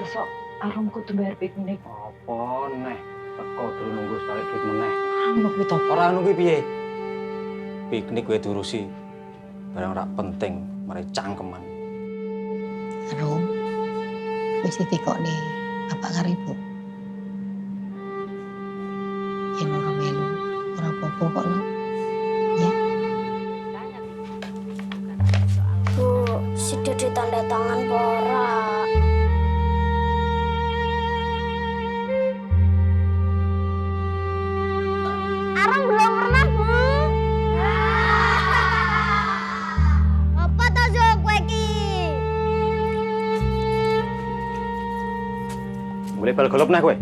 sesok arum kudu bayar piknik. Apa neh? Teko durung nunggu balik duit meneh. Ngono kuwi to. Ora nunggu piye? Piknik kowe diurusi. Barang rak penting, mari cangkeman. Rum, wis ditekokne bapak karo ibu. Yen ora melu, ora apa-apa kok, Lo. Ya. Bu, si Dede tanda tangan pora. Aram belum pernah, Bu. Apa to jok kowe iki? Mulai bal golop nah kowe.